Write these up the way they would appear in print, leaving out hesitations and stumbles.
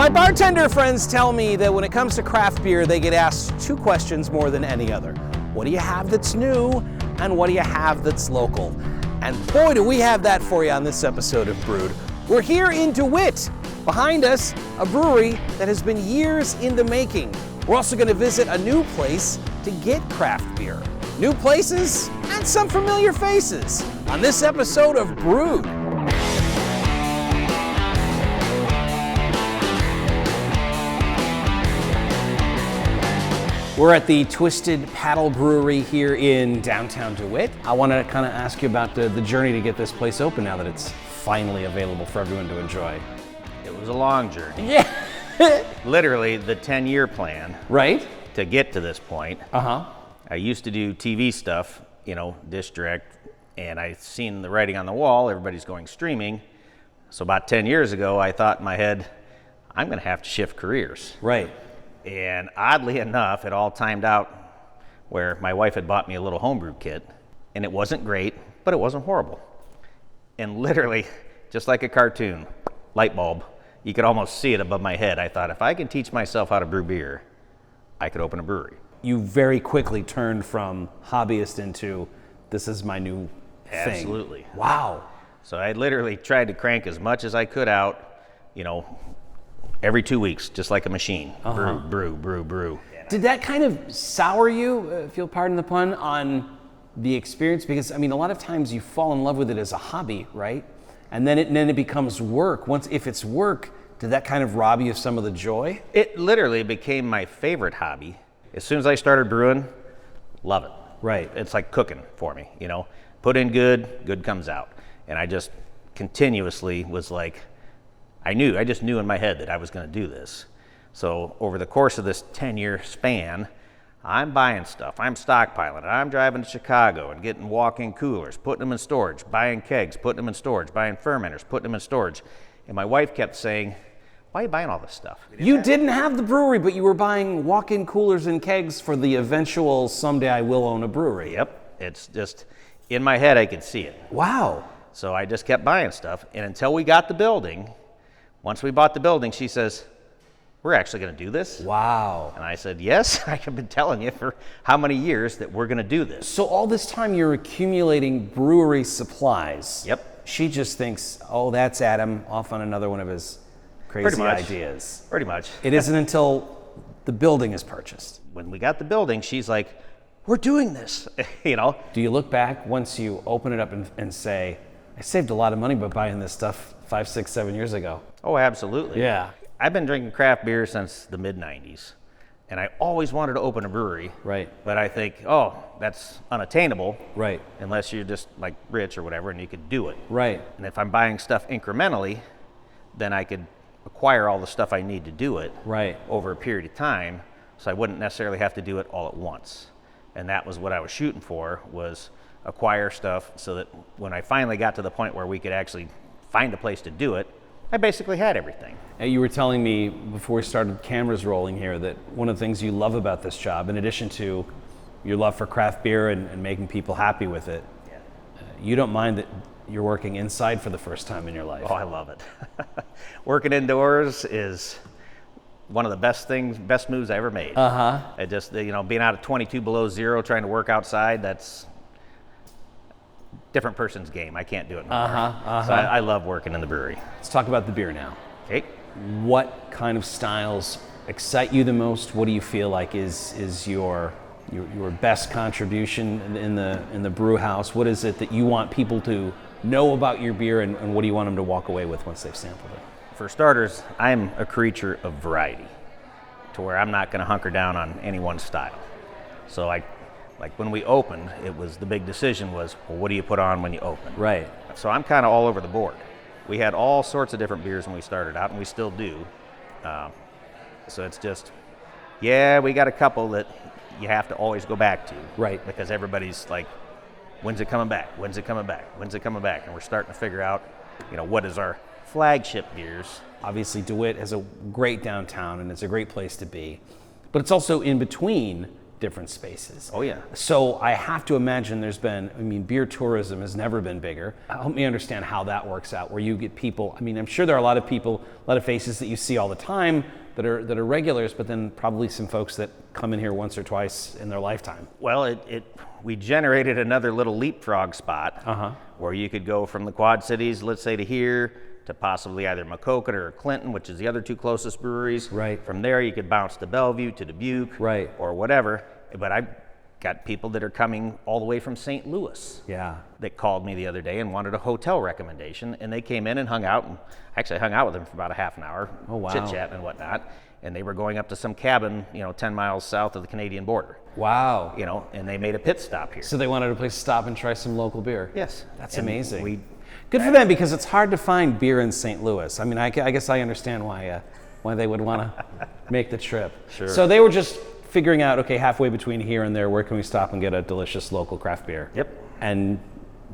My bartender friends tell me that when it comes to craft beer, they get asked two questions more than any other. What do you have that's new, and what do you have that's local? And boy, do we have that for you on this episode of Brewed. We're here in DeWitt. Behind us, a brewery that has been years in the making. We're also going to visit a new place to get craft beer. New places and some familiar faces on this episode of Brewed. We're at the Twisted Paddle Brewery here in downtown DeWitt. I want to kind of ask you about the journey to get this place open now that it's finally available for everyone to enjoy. It was a long journey. Yeah. Literally the 10-year plan. Right? To get to this point. Uh-huh. I used to do TV stuff, Dish Direct, and I seen the writing on the wall, everybody's going streaming. So about 10 years ago, I thought in my head, I'm gonna have to shift careers. Right. And oddly enough, it all timed out where my wife had bought me a little homebrew kit, and it wasn't great, but it wasn't horrible. And literally, just like a cartoon, light bulb, you could almost see it above my head. I thought, if I can teach myself how to brew beer, I could open a brewery. You very quickly turned from hobbyist into, this is my new thing. Absolutely. Wow. So I literally tried to crank as much as I could out, every 2 weeks, just like a machine. Uh-huh. Brew. Did that kind of sour you, if you'll pardon the pun, on the experience? Because, a lot of times you fall in love with it as a hobby, right? And then it becomes work. If it's work, did that kind of rob you of some of the joy? It literally became my favorite hobby. As soon as I started brewing, love it. Right. It's like cooking for me, Put in good comes out. And I just continuously was like, I just knew in my head that I was going to do this. So over the course of this 10-year span, I'm buying stuff, I'm stockpiling, I'm driving to Chicago and getting walk-in coolers, putting them in storage, buying kegs, putting them in storage, buying fermenters, putting them in storage. And my wife kept saying, why are you buying all this stuff? You didn't have the brewery, but you were buying walk-in coolers and kegs for the eventual someday I will own a brewery. Yep, it's just, in my head I could see it. Wow. So I just kept buying stuff, and until we got the building, once we bought the building, she says, we're actually going to do this? Wow. And I said, yes, I have been telling you for how many years that we're going to do this. So all this time you're accumulating brewery supplies. Yep. She just thinks, oh, that's Adam off on another one of his crazy ideas. Pretty much. It isn't until the building is purchased. When we got the building, she's like, we're doing this, Do you look back once you open it up and say, I saved a lot of money by buying this stuff 5, 6, 7 years ago? Oh, absolutely. Yeah. I've been drinking craft beer since the mid-90s, and I always wanted to open a brewery. Right. But I think, that's unattainable. Right. Unless you're just like rich or whatever and you could do it. Right. And if I'm buying stuff incrementally, then I could acquire all the stuff I need to do it. Right. Over a period of time, so I wouldn't necessarily have to do it all at once. And that was what I was shooting for, was acquire stuff so that when I finally got to the point where we could actually find a place to do it, I basically had everything. You were telling me before we started cameras rolling here that one of the things you love about this job, in addition to your love for craft beer and making people happy with it, you don't mind that you're working inside for the first time in your life. Oh, I love it. Working indoors is one of the best moves I ever made. Uh-huh. It just, being out at 22 below zero, trying to work outside, that's different person's game. I can't do it no more. So I love working in the brewery. Let's talk about the beer now. Okay. What kind of styles excite you the most? What do you feel like is your best contribution in the brew house? What is it that you want people to know about your beer, and what do you want them to walk away with once they've sampled it? For starters, I'm a creature of variety, to where I'm not going to hunker down on any one style. So like when we opened, the big decision was, well, what do you put on when you open? Right. So I'm kind of all over the board. We had all sorts of different beers when we started out, and we still do. So it's just, we got a couple that you have to always go back to. Right. Because everybody's like, when's it coming back? When's it coming back? When's it coming back? And we're starting to figure out, what is our flagship beers. Obviously, DeWitt has a great downtown, and it's a great place to be. But it's also in between different spaces. Oh yeah. So I have to imagine beer tourism has never been bigger. Help me understand how that works out, where you get people, I'm sure there are a lot of people, a lot of faces that you see all the time that are regulars, but then probably some folks that come in here once or twice in their lifetime. Well, we generated another little leapfrog spot where you could go from the Quad Cities, let's say to here, to possibly either Maquoketa or Clinton, which is the other two closest breweries. Right. From there, you could bounce to Bellevue, to Dubuque, right, or whatever. But I've got people that are coming all the way from St. Louis. Yeah. That called me the other day and wanted a hotel recommendation, and they came in and hung out. And I actually hung out with them for about a half an hour, chit-chat and whatnot. And they were going up to some cabin, 10 miles south of the Canadian border. Wow. And they made a pit stop here. So they wanted a place to stop and try some local beer. Yes. That's amazing. Good for them, because it's hard to find beer in St. Louis. I guess I understand why they would want to make the trip. Sure. So they were just figuring out, okay, halfway between here and there, where can we stop and get a delicious local craft beer? Yep. And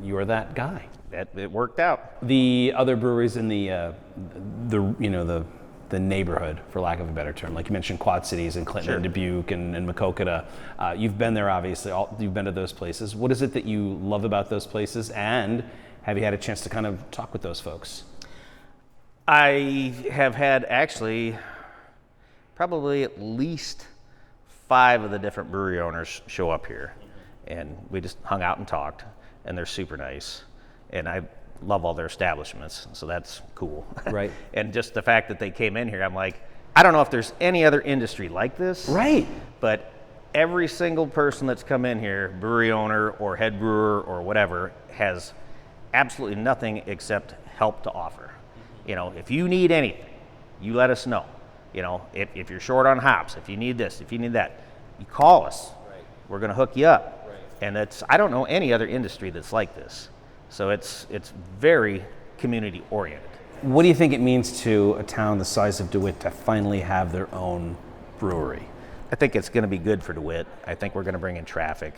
you were that guy. It worked out. The other breweries in the neighborhood, for lack of a better term, like you mentioned, Quad Cities and Clinton and Dubuque and Maquoketa. You've been there, obviously. You've been to those places. What is it that you love about those places, and have you had a chance to kind of talk with those folks? I have had actually probably at least 5 of the different brewery owners show up here, and we just hung out and talked, and they're super nice, and I love all their establishments, so that's cool. Right. And just the fact that they came in here, I'm like, I don't know if there's any other industry like this. Right. But every single person that's come in here, brewery owner or head brewer or whatever, has absolutely nothing except help to offer. If you need anything, you let us know. If you're short on hops, if you need this, if you need that, you call us. Right. We're going to hook you up. Right. And I don't know any other industry that's like this. So it's very community oriented. What do you think it means to a town the size of DeWitt to finally have their own brewery? I think it's going to be good for DeWitt. I think we're going to bring in traffic.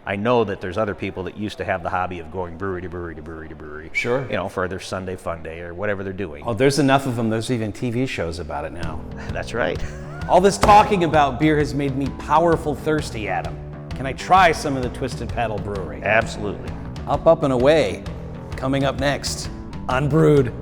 I know that there's other people that used to have the hobby of going brewery to brewery to brewery to brewery. Sure. For their Sunday fun day or whatever they're doing. Oh, there's enough of them. There's even TV shows about it now. That's right. All this talking about beer has made me powerful thirsty, Adam. Can I try some of the Twisted Paddle Brewery? Absolutely. Up, and away. Coming up next on Brewed.